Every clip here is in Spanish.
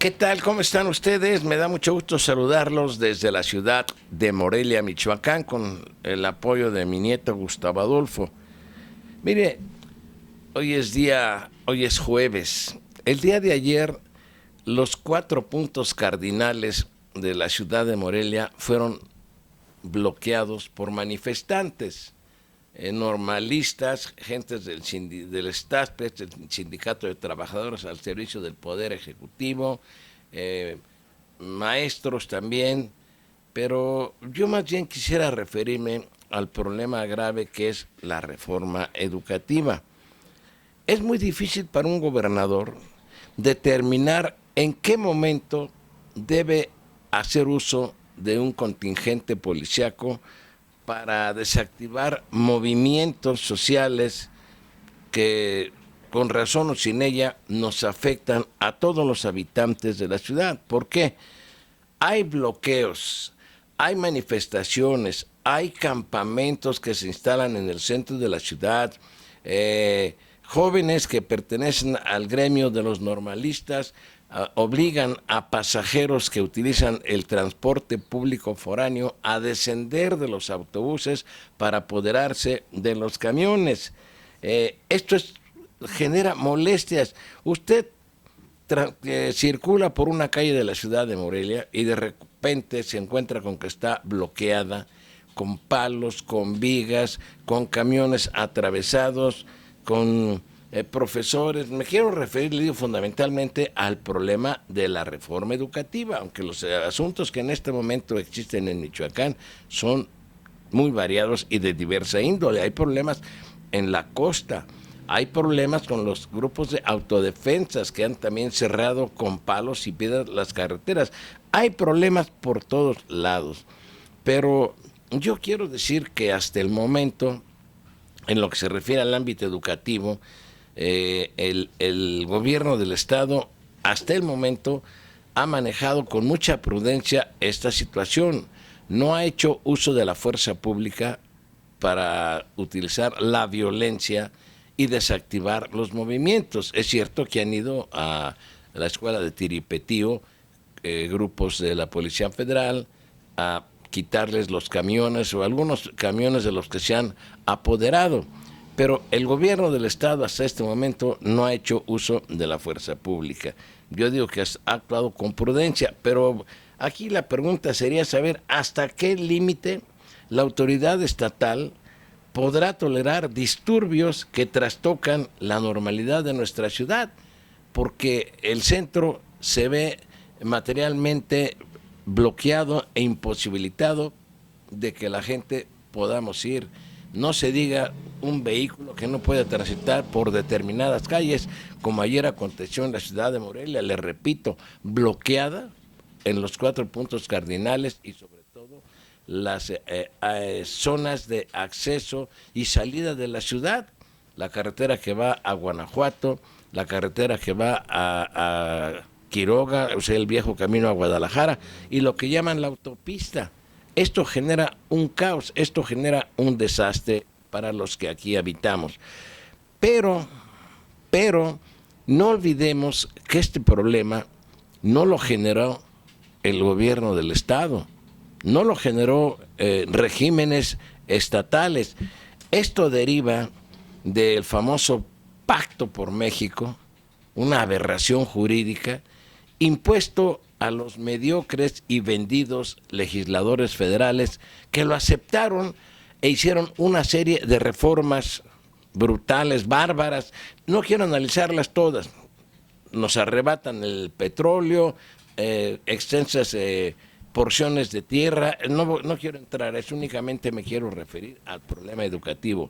¿Qué tal? ¿Cómo están ustedes? Me da mucho gusto saludarlos desde la ciudad de Morelia, Michoacán, con el apoyo de mi nieto Gustavo Adolfo. Mire, hoy es jueves. El día de ayer, los 4 puntos cardinales de la ciudad de Morelia fueron bloqueados por manifestantes, normalistas, gentes del STASPE, el Sindicato de Trabajadores al Servicio del Poder Ejecutivo, eh, maestros también, pero yo más bien quisiera referirme al problema grave que es la reforma educativa. Es muy difícil para un gobernador determinar en qué momento debe hacer uso de un contingente policiaco para desactivar movimientos sociales que, con razón o sin ella, nos afectan a todos los habitantes de la ciudad. ¿Por qué? Hay bloqueos, hay manifestaciones, hay campamentos que se instalan en el centro de la ciudad, jóvenes que pertenecen al gremio de los normalistas obligan a pasajeros que utilizan el transporte público foráneo a descender de los autobuses para apoderarse de los camiones. Esto genera molestias. Usted circula por una calle de la ciudad de Morelia y de repente se encuentra con que está bloqueada, con palos, con vigas, con camiones atravesados, con profesores. Me quiero referir, le digo, fundamentalmente al problema de la reforma educativa, aunque los asuntos que en este momento existen en Michoacán son muy variados y de diversa índole. Hay problemas en la costa, hay problemas con los grupos de autodefensas que han también cerrado con palos y piedras las carreteras. Hay problemas por todos lados, pero yo quiero decir que hasta el momento, en lo que se refiere al ámbito educativo, el gobierno del estado hasta el momento ha manejado con mucha prudencia esta situación. No ha hecho uso de la fuerza pública para utilizar la violencia y desactivar los movimientos. Es cierto que han ido a la escuela de Tiripetío grupos de la Policía Federal a quitarles los camiones o algunos camiones de los que se han apoderado. Pero el gobierno del estado hasta este momento no ha hecho uso de la fuerza pública. Yo digo que ha actuado con prudencia, pero aquí la pregunta sería saber hasta qué límite la autoridad estatal podrá tolerar disturbios que trastocan la normalidad de nuestra ciudad, porque el centro se ve materialmente bloqueado e imposibilitado de que la gente podamos ir. No se diga un vehículo que no puede transitar por determinadas calles, como ayer aconteció en la ciudad de Morelia, le repito, bloqueada en los 4 puntos cardinales y sobre todo las zonas de acceso y salida de la ciudad, la carretera que va a Guanajuato, la carretera que va a Quiroga, o sea, el viejo camino a Guadalajara, y lo que llaman la autopista. Esto genera un caos, esto genera un desastre para los que aquí habitamos. Pero no olvidemos que este problema no lo generó el gobierno del estado, no lo generó regímenes estatales. Esto deriva del famoso Pacto por México, una aberración jurídica impuesto a los mediocres y vendidos legisladores federales que lo aceptaron e hicieron una serie de reformas brutales, bárbaras. No quiero analizarlas todas. Nos arrebatan el petróleo, extensas porciones de tierra. No quiero entrar, es únicamente me quiero referir al problema educativo.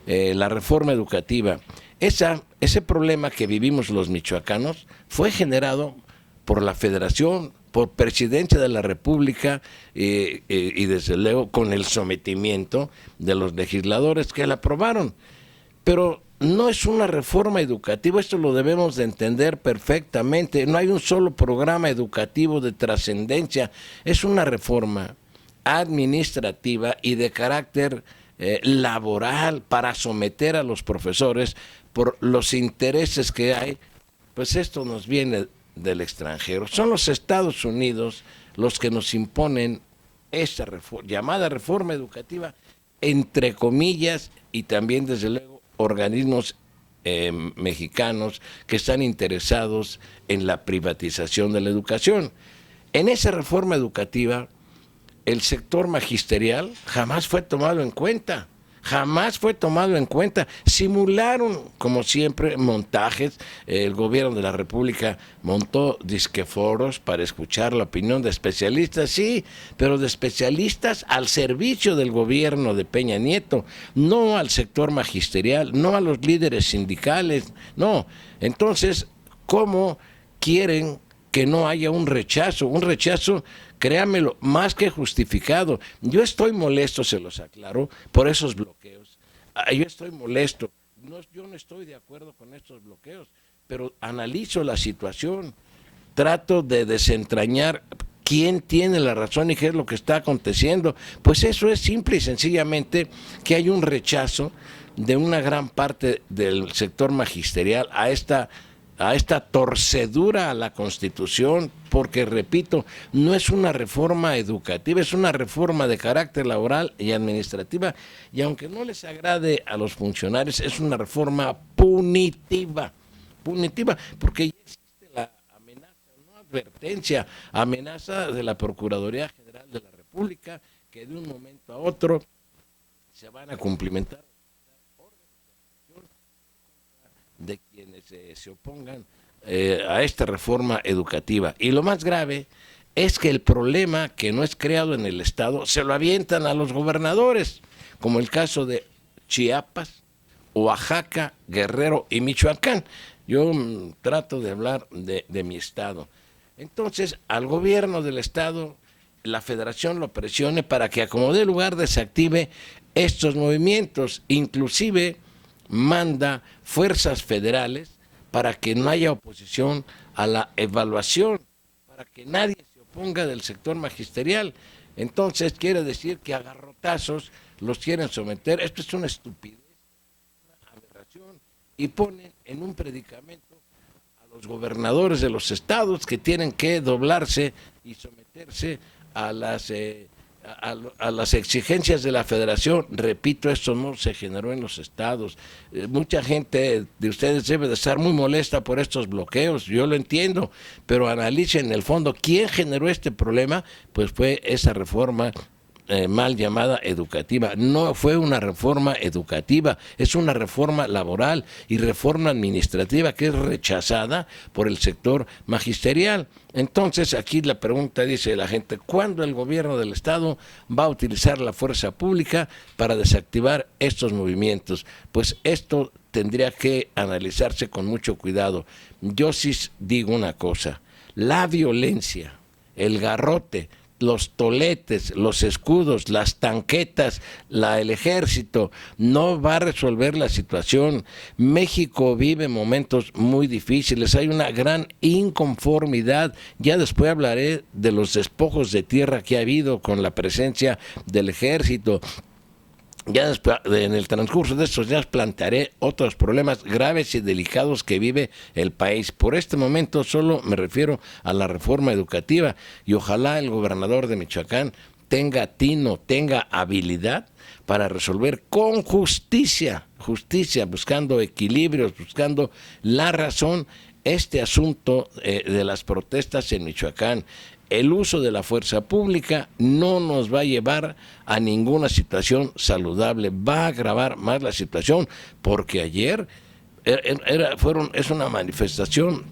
La reforma educativa. Ese problema que vivimos los michoacanos fue generado por la Federación, por Presidencia de la República y desde luego con el sometimiento de los legisladores que la aprobaron. Pero no es una reforma educativa, esto lo debemos de entender perfectamente. No hay un solo programa educativo de trascendencia, es una reforma administrativa y de carácter laboral para someter a los profesores por los intereses que hay. Pues esto nos viene del extranjero. Son los Estados Unidos los que nos imponen esta llamada reforma educativa, entre comillas, y también desde luego organismos mexicanos que están interesados en la privatización de la educación. En esa reforma educativa, el sector magisterial jamás fue tomado en cuenta. Jamás fue tomado en cuenta. Simularon, como siempre, montajes. El gobierno de la República montó disqueforos para escuchar la opinión de especialistas, sí, pero de especialistas al servicio del gobierno de Peña Nieto, no al sector magisterial, no a los líderes sindicales, no. Entonces, ¿cómo quieren que no haya un rechazo? Un rechazo, créanmelo, más que justificado. Yo estoy molesto, se los aclaro, por esos bloqueos. Yo estoy molesto. Yo no estoy de acuerdo con estos bloqueos, pero analizo la situación. Trato de desentrañar quién tiene la razón y qué es lo que está aconteciendo. Pues eso es simple y sencillamente que hay un rechazo de una gran parte del sector magisterial a esta torcedura a la Constitución, porque, repito, no es una reforma educativa, es una reforma de carácter laboral y administrativa, y aunque no les agrade a los funcionarios, es una reforma punitiva, porque ya existe la amenaza, no advertencia, amenaza de la Procuraduría General de la República, que de un momento a otro se van a cumplimentar de quienes se opongan a esta reforma educativa. Y lo más grave es que el problema que no es creado en el Estado se lo avientan a los gobernadores, como el caso de Chiapas, Oaxaca, Guerrero y Michoacán. Yo trato de hablar de mi estado. Entonces, al gobierno del Estado, la Federación lo presione para que a como dé lugar desactive estos movimientos, inclusive manda fuerzas federales para que no haya oposición a la evaluación, para que nadie se oponga del sector magisterial. Entonces quiere decir que a garrotazos los quieren someter. Esto es una estupidez, una aberración, y ponen en un predicamento a los gobernadores de los estados que tienen que doblarse y someterse a las exigencias de la Federación. Repito, esto no se generó en los estados. Mucha gente de ustedes debe de estar muy molesta por estos bloqueos, yo lo entiendo, pero analicen en el fondo quién generó este problema. Pues fue esa reforma mal llamada educativa. No fue una reforma educativa, es una reforma laboral y reforma administrativa que es rechazada por el sector magisterial. Entonces aquí la pregunta, dice la gente, ¿cuándo el gobierno del Estado va a utilizar la fuerza pública para desactivar estos movimientos? Pues esto tendría que analizarse con mucho cuidado. Yo sí digo una cosa: la violencia, el garrote, los toletes, los escudos, las tanquetas, el ejército, no va a resolver la situación. México vive momentos muy difíciles, hay una gran inconformidad. Ya después hablaré de los despojos de tierra que ha habido con la presencia del ejército. Ya después, en el transcurso de estos días, plantearé otros problemas graves y delicados que vive el país. Por este momento solo me refiero a la reforma educativa, y ojalá el gobernador de Michoacán tenga tino, tenga habilidad para resolver con justicia, buscando equilibrios, buscando la razón, este asunto de las protestas en Michoacán. El uso de la fuerza pública no nos va a llevar a ninguna situación saludable, va a agravar más la situación, porque ayer es una manifestación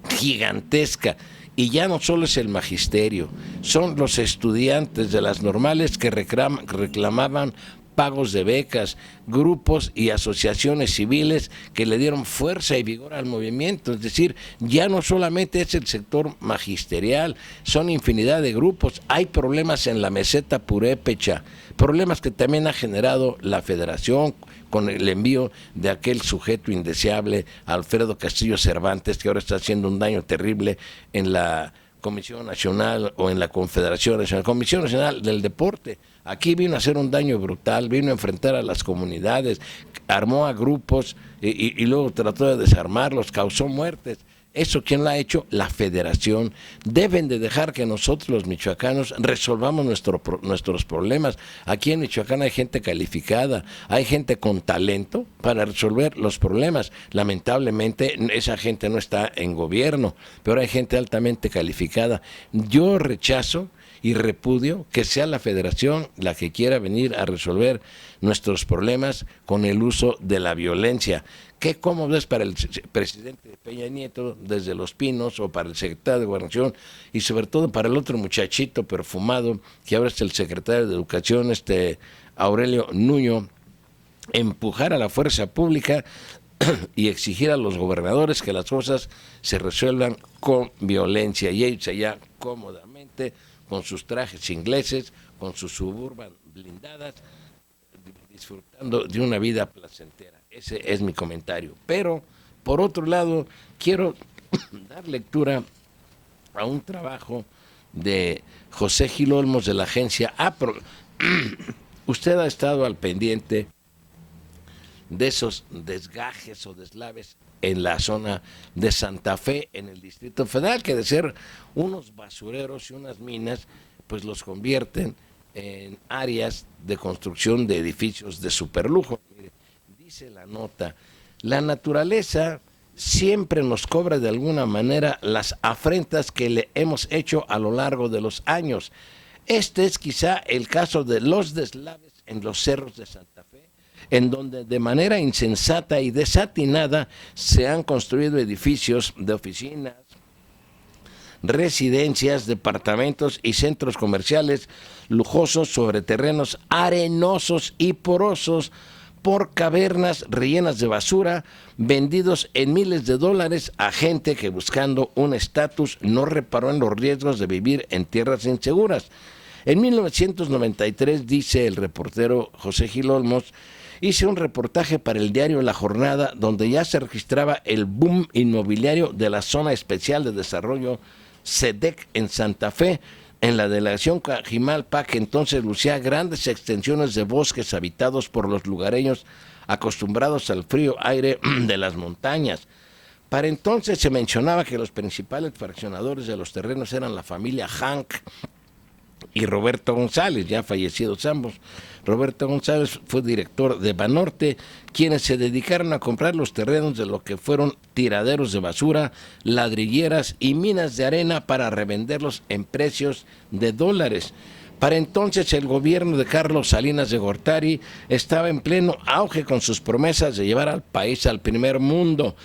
gigantesca, y ya no solo es el magisterio, son los estudiantes de las normales que reclamaban pagos de becas, grupos y asociaciones civiles que le dieron fuerza y vigor al movimiento. Es decir, ya no solamente es el sector magisterial, son infinidad de grupos. Hay problemas en la meseta purépecha, problemas que también ha generado la Federación con el envío de aquel sujeto indeseable, Alfredo Castillo Cervantes, que ahora está haciendo un daño terrible en la Comisión Nacional o en la Confederación Nacional, Comisión Nacional del Deporte. Aquí vino a hacer un daño brutal, vino a enfrentar a las comunidades, armó a grupos y luego trató de desarmarlos, causó muertes. ¿Eso quién lo ha hecho? La Federación. Deben de dejar que nosotros los michoacanos resolvamos nuestros problemas. Aquí en Michoacán hay gente calificada, hay gente con talento para resolver los problemas. Lamentablemente esa gente no está en gobierno, pero hay gente altamente calificada. Yo rechazo y repudio que sea la Federación la que quiera venir a resolver nuestros problemas con el uso de la violencia. ¿Qué cómodo es para el presidente Peña Nieto desde Los Pinos, o para el secretario de Gobernación, y sobre todo para el otro muchachito perfumado que ahora es el secretario de Educación, Aurelio Nuño, empujar a la fuerza pública y exigir a los gobernadores que las cosas se resuelvan con violencia, y ellos allá cómodamente con sus trajes ingleses, con sus Suburban blindadas, disfrutando de una vida placentera. Ese es mi comentario. Pero, por otro lado, quiero dar lectura a un trabajo de José Gil Olmos de la agencia APRO. Usted ha estado al pendiente de esos desgajes o deslaves en la zona de Santa Fe, en el Distrito Federal, que de ser unos basureros y unas minas, pues los convierten en áreas de construcción de edificios de superlujo. Mire, dice la nota, la naturaleza siempre nos cobra de alguna manera las afrentas que le hemos hecho a lo largo de los años. Este es quizá el caso de los deslaves en los cerros de Santa Fe, en donde de manera insensata y desatinada se han construido edificios de oficinas, residencias, departamentos y centros comerciales lujosos sobre terrenos arenosos y porosos, por cavernas rellenas de basura, vendidos en miles de dólares a gente que, buscando un estatus, no reparó en los riesgos de vivir en tierras inseguras. En 1993, dice el reportero José Gil Olmos, hice un reportaje para el diario La Jornada, donde ya se registraba el boom inmobiliario de la Zona Especial de Desarrollo SEDEC en Santa Fe, en la delegación Coajimalpa, que entonces lucía grandes extensiones de bosques habitados por los lugareños acostumbrados al frío aire de las montañas. Para entonces se mencionaba que los principales fraccionadores de los terrenos eran la familia Hank y Roberto González, ya fallecidos ambos. Roberto González fue director de Banorte, quienes se dedicaron a comprar los terrenos de lo que fueron tiraderos de basura, ladrilleras y minas de arena para revenderlos en precios de dólares. Para entonces el gobierno de Carlos Salinas de Gortari estaba en pleno auge con sus promesas de llevar al país al primer mundo.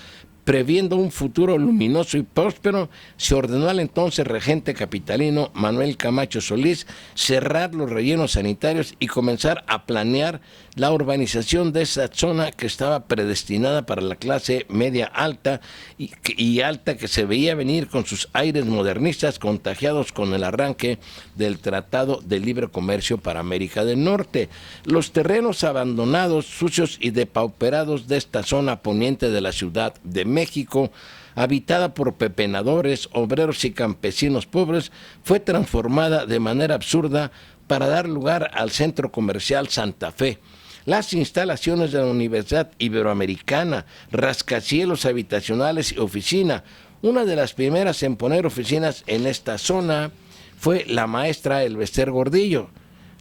Previendo un futuro luminoso y próspero, se ordenó al entonces regente capitalino Manuel Camacho Solís cerrar los rellenos sanitarios y comenzar a planear la urbanización de esa zona que estaba predestinada para la clase media alta y alta, que se veía venir con sus aires modernistas contagiados con el arranque del Tratado de Libre Comercio para América del Norte. Los terrenos abandonados, sucios y depauperados de esta zona poniente de la Ciudad de México, habitada por pepenadores, obreros y campesinos pobres, fue transformada de manera absurda para dar lugar al centro comercial Santa Fe. Las instalaciones de la Universidad Iberoamericana, rascacielos habitacionales y oficina. Una de las primeras en poner oficinas en esta zona fue la maestra Elvester Gordillo.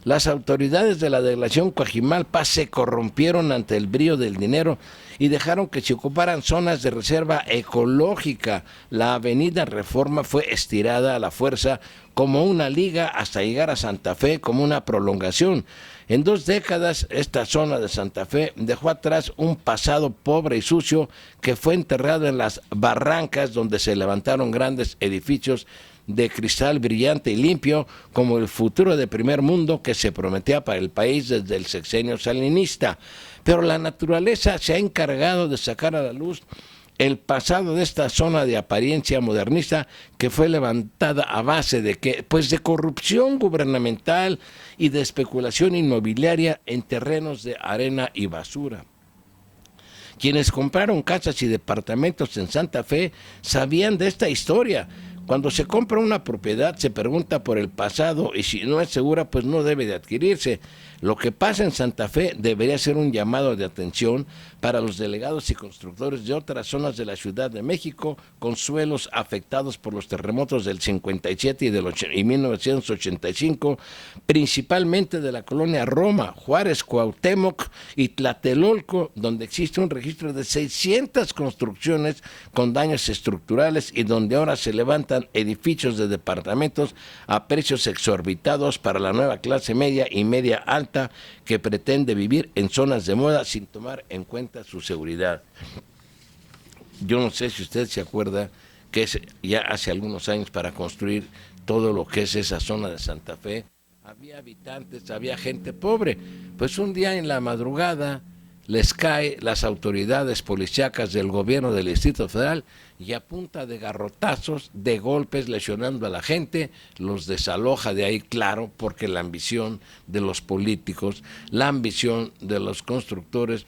Las autoridades de la delegación Coajimalpa se corrompieron ante el brío del dinero y dejaron que se ocuparan zonas de reserva ecológica. La avenida Reforma fue estirada a la fuerza como una liga hasta llegar a Santa Fe como una prolongación. En 2 décadas, esta zona de Santa Fe dejó atrás un pasado pobre y sucio que fue enterrado en las barrancas, donde se levantaron grandes edificios de cristal brillante y limpio, como el futuro de primer mundo que se prometía para el país desde el sexenio salinista. Pero la naturaleza se ha encargado de sacar a la luz el pasado de esta zona de apariencia modernista, que fue levantada a base de ¿qué? Pues de corrupción gubernamental y de especulación inmobiliaria en terrenos de arena y basura. Quienes compraron casas y departamentos en Santa Fe sabían de esta historia. Cuando se compra una propiedad se pregunta por el pasado y si no es segura pues no debe de adquirirse. Lo que pasa en Santa Fe debería ser un llamado de atención para los delegados y constructores de otras zonas de la Ciudad de México con suelos afectados por los terremotos del 57 y 1985, principalmente de la colonia Roma, Juárez, Cuauhtémoc y Tlatelolco, donde existe un registro de 600 construcciones con daños estructurales y donde ahora se levantan edificios de departamentos a precios exorbitados para la nueva clase media y media alta que pretende vivir en zonas de moda sin tomar en cuenta su seguridad. Yo no sé si usted se acuerda que ya hace algunos años para construir todo lo que es esa zona de Santa Fe, había habitantes, había gente pobre. Pues un día en la madrugada les cae las autoridades policíacas del gobierno del Distrito Federal y a punta de garrotazos, de golpes, lesionando a la gente, los desaloja de ahí, claro, porque la ambición de los políticos, la ambición de los constructores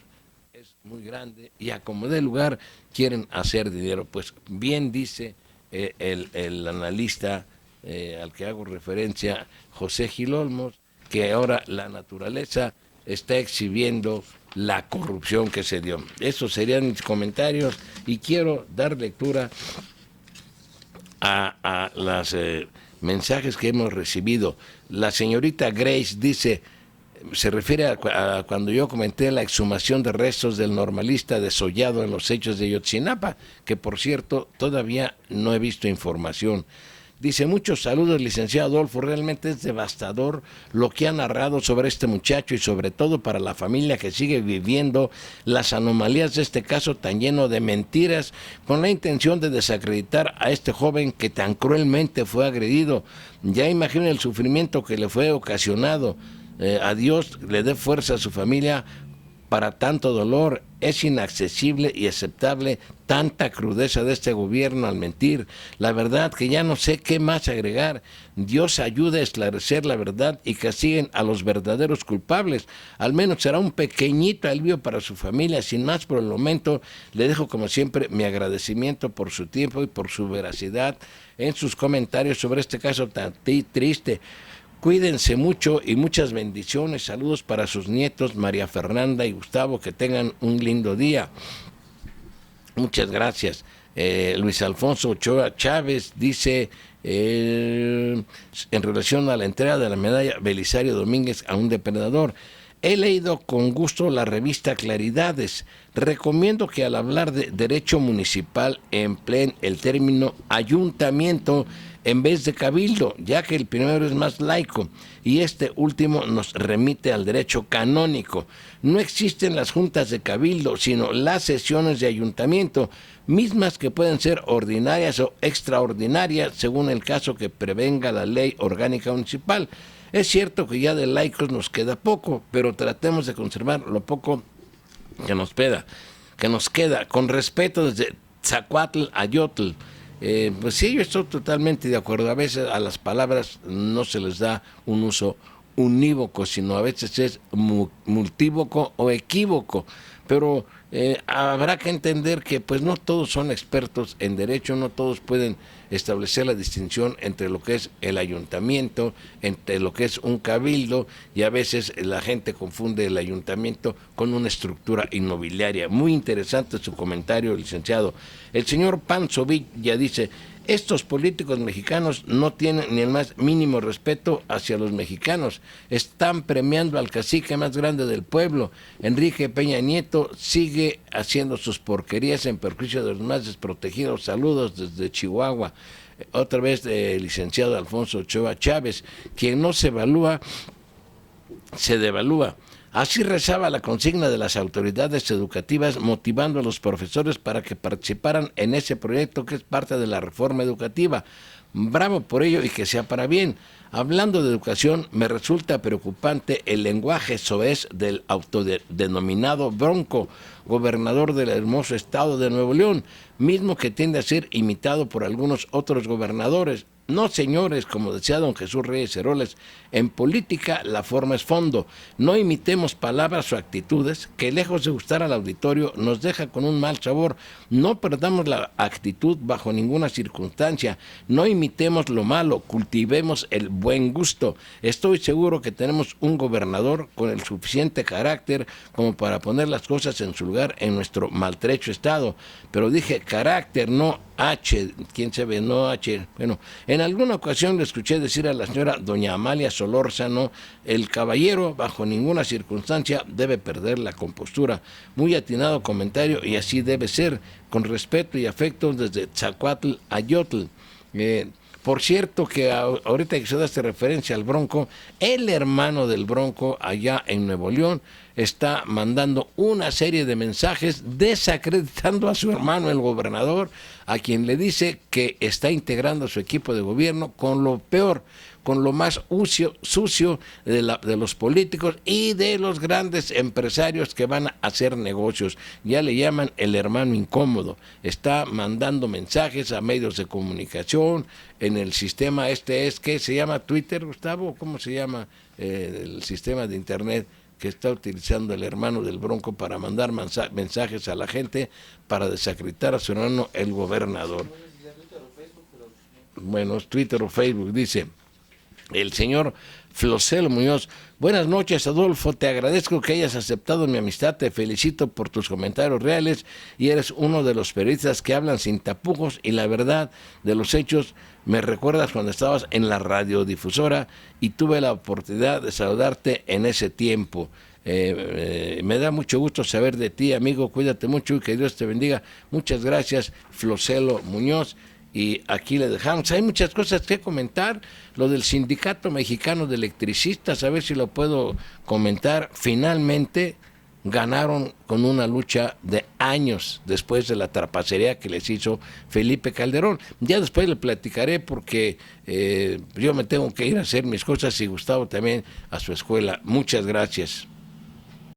es muy grande y a como dé lugar quieren hacer dinero. Pues bien dice el analista al que hago referencia, José Gil Olmos, que ahora la naturaleza está exhibiendo la corrupción que se dio. Esos serían mis comentarios y quiero dar lectura a los mensajes que hemos recibido. La señorita Grace dice, se refiere a cuando yo comenté la exhumación de restos del normalista desollado en los hechos de Ayotzinapa, que por cierto todavía no he visto información. Dice, muchos saludos, licenciado Adolfo, realmente es devastador lo que ha narrado sobre este muchacho y sobre todo para la familia que sigue viviendo las anomalías de este caso tan lleno de mentiras con la intención de desacreditar a este joven que tan cruelmente fue agredido. Ya imaginen el sufrimiento que le fue ocasionado. A Dios le dé fuerza a su familia para tanto dolor. Es inaccesible y aceptable tanta crudeza de este gobierno al mentir. La verdad que ya no sé qué más agregar. Dios ayude a esclarecer la verdad y castiguen a los verdaderos culpables. Al menos será un pequeñito alivio para su familia. Sin más por el momento, le dejo como siempre mi agradecimiento por su tiempo y por su veracidad en sus comentarios sobre este caso tan triste. Cuídense mucho y muchas bendiciones. Saludos para sus nietos María Fernanda y Gustavo, que tengan un lindo día. Muchas gracias. Luis Alfonso Ochoa Chávez dice, en relación a la entrega de la medalla Belisario Domínguez a un depredador, he leído con gusto la revista Claridades. Recomiendo que al hablar de derecho municipal empleen el término ayuntamiento en vez de cabildo, ya que el primero es más laico y este último nos remite al derecho canónico. No existen las juntas de cabildo, sino las sesiones de ayuntamiento, mismas que pueden ser ordinarias o extraordinarias según el caso que prevenga la ley orgánica municipal. Es cierto que ya de laicos nos queda poco, pero tratemos de conservar lo poco que nos queda, con respeto desde Zacuatl a Yotl. Pues sí, yo estoy totalmente de acuerdo. A veces a las palabras no se les da un uso unívoco, sino a veces es multívoco o equívoco. Pero habrá que entender que pues no todos son expertos en derecho, no todos pueden establecer la distinción entre lo que es el ayuntamiento, entre lo que es un cabildo, y a veces la gente confunde el ayuntamiento con una estructura inmobiliaria. Muy interesante su comentario, licenciado. El señor Panzo Villa dice, estos políticos mexicanos no tienen ni el más mínimo respeto hacia los mexicanos. Están premiando al cacique más grande del pueblo. Enrique Peña Nieto sigue haciendo sus porquerías en perjuicio de los más desprotegidos. Saludos desde Chihuahua. Otra vez licenciado Alfonso Ochoa Chávez. Quien no se evalúa, se devalúa. Así rezaba la consigna de las autoridades educativas, motivando a los profesores para que participaran en ese proyecto que es parte de la reforma educativa. Bravo por ello y que sea para bien. Hablando de educación, me resulta preocupante el lenguaje soez del autodenominado Bronco, gobernador del hermoso estado de Nuevo León, mismo que tiende a ser imitado por algunos otros gobernadores. No, señores, como decía don Jesús Reyes Heroles, en política la forma es fondo. No imitemos palabras o actitudes que, lejos de gustar al auditorio, nos deja con un mal sabor. No perdamos la actitud bajo ninguna circunstancia. No imitemos lo malo, cultivemos el buen gusto. Estoy seguro que tenemos un gobernador con el suficiente carácter como para poner las cosas en su lugar en nuestro maltrecho estado. Pero dije carácter, no H, quién sabe, no H. Bueno, en alguna ocasión le escuché decir a la señora doña Amalia Solórzano, el caballero bajo ninguna circunstancia debe perder la compostura. Muy atinado comentario, y así debe ser, con respeto y afecto desde Tzacuatl a Yotl. Por cierto, que ahorita que se da esta referencia al Bronco, el hermano del Bronco allá en Nuevo León está mandando una serie de mensajes desacreditando a su hermano, el gobernador, a quien le dice que está integrando a su equipo de gobierno con lo peor, con lo más sucio de los políticos y de los grandes empresarios que van a hacer negocios. Ya le llaman el hermano incómodo. Está mandando mensajes a medios de comunicación en el sistema ¿qué se llama Twitter, Gustavo? ¿Cómo se llama el sistema de internet que está utilizando el hermano del Bronco para mandar mensajes a la gente para desacreditar a su hermano, el gobernador? Bueno, es Twitter o Facebook, dice el señor Floselo Muñoz. Buenas noches, Adolfo, te agradezco que hayas aceptado mi amistad, te felicito por tus comentarios reales y eres uno de los periodistas que hablan sin tapujos y la verdad de los hechos. Me recuerdas cuando estabas en la radiodifusora y tuve la oportunidad de saludarte en ese tiempo. Me da mucho gusto saber de ti, amigo, cuídate mucho y que Dios te bendiga. Muchas gracias, Floselo Muñoz. Y aquí le dejamos. Hay muchas cosas que comentar. Lo del Sindicato Mexicano de Electricistas, a ver si lo puedo comentar. Finalmente ganaron con una lucha de años después de la trapacería que les hizo Felipe Calderón. Ya después le platicaré porque yo me tengo que ir a hacer mis cosas y Gustavo también a su escuela. Muchas gracias.